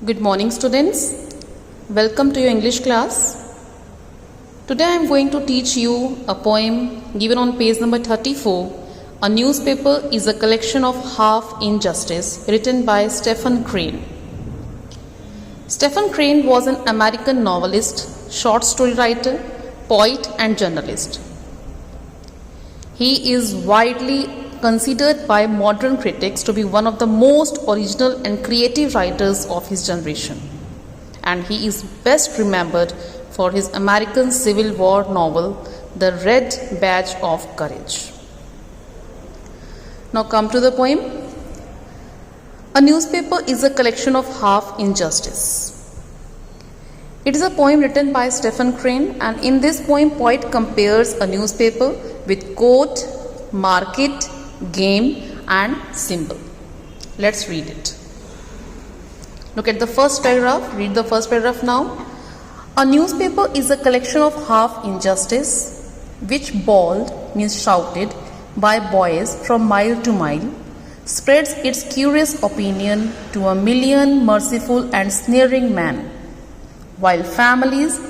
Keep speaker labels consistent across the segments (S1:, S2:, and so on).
S1: Good morning, students. Welcome to your English class. Today I am going to teach you a poem given on page number 34. A newspaper is a collection of half injustice, written by Stephen Crane. Stephen Crane was an American novelist, short story writer, poet and journalist. He is widely considered by modern critics to be one of the most original and creative writers of his generation, and he is best remembered for his American Civil War novel, The Red Badge of Courage. Now come to the poem. A newspaper is a collection of half injustice. It is a poem written by Stephen Crane, and in this poem, poet compares a newspaper with court, market, game and symbol. Let's read it. Look at the first paragraph. Read the first paragraph now. A newspaper is a collection of half injustice which bawled means shouted by boys from mile to mile, spreads its curious opinion to a million merciful and sneering men, while families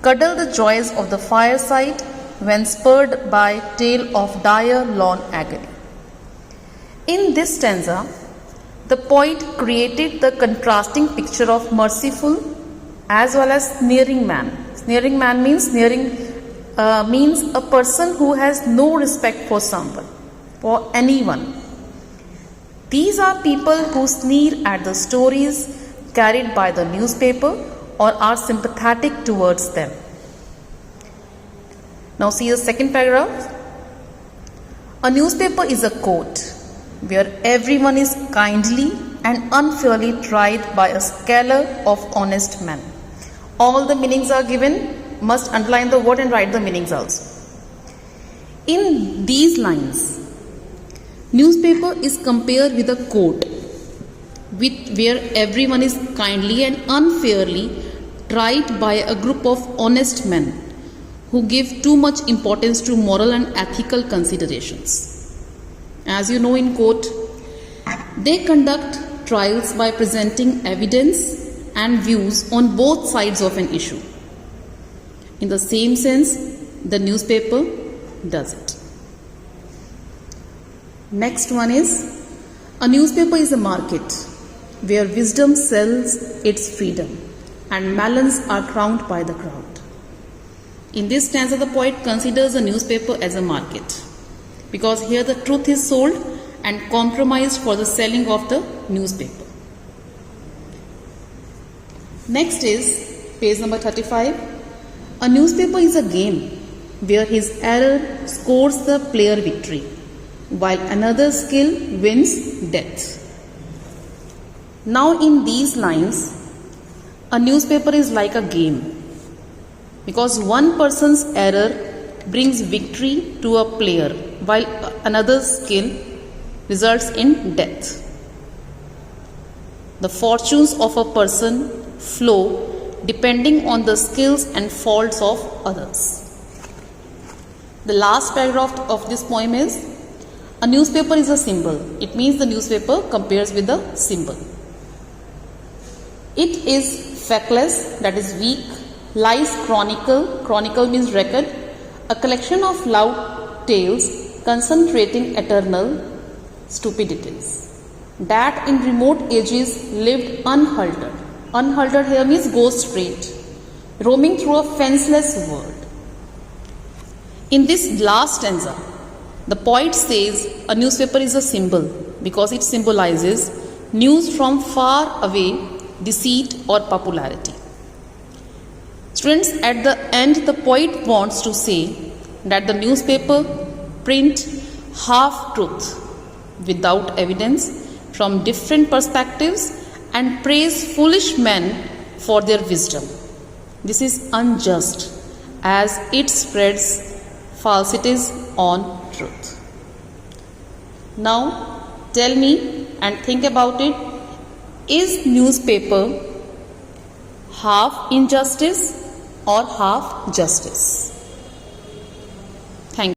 S1: cuddle the joys of the fireside when spurred by tale of dire lone agony. In this stanza, the poet created the contrasting picture of merciful as well as sneering man. Sneering man means means a person who has no respect for someone, for anyone. These are people who sneer at the stories carried by the newspaper or are sympathetic towards them. Now see the second paragraph. A newspaper is a court where everyone is kindly and unfairly tried by a scalar of honest men. All the meanings are given. Must underline the word and write the meanings also. In these lines, newspaper is compared with a court where everyone is kindly and unfairly tried by a group of honest men who give too much importance to moral and ethical considerations. As you know, in court, they conduct trials by presenting evidence and views on both sides of an issue. In the same sense, the newspaper does it. Next one is, a newspaper is a market where wisdom sells its freedom and melons are crowned by the crowd. In this stanza, the poet considers a newspaper as a market, because here the truth is sold and compromised for the selling of the newspaper. Next is page number 35. A newspaper is a game where his error scores the player victory, while another skill wins death. Now in these lines, a newspaper is like a game, because one person's error brings victory to a player, while another skill results in death. The fortunes of a person flow depending on the skills and faults of others. The last paragraph of this poem is, a newspaper is a symbol. It means the newspaper compares with the symbol. It is feckless, that is weak, lies chronicle, chronicle means record, a collection of loud tales concentrating eternal stupidities, that in remote ages lived unhaltered. Unhaltered here means go straight, roaming through a fenceless world. In this last stanza, the poet says a newspaper is a symbol because it symbolizes news from far away, deceit or popularity. Students, at the end, the poet wants to say that the newspaper print half-truth without evidence from different perspectives and praise foolish men for their wisdom. This is unjust as it spreads falsities on truth. Now tell me and think about it. Is newspaper half injustice or half justice?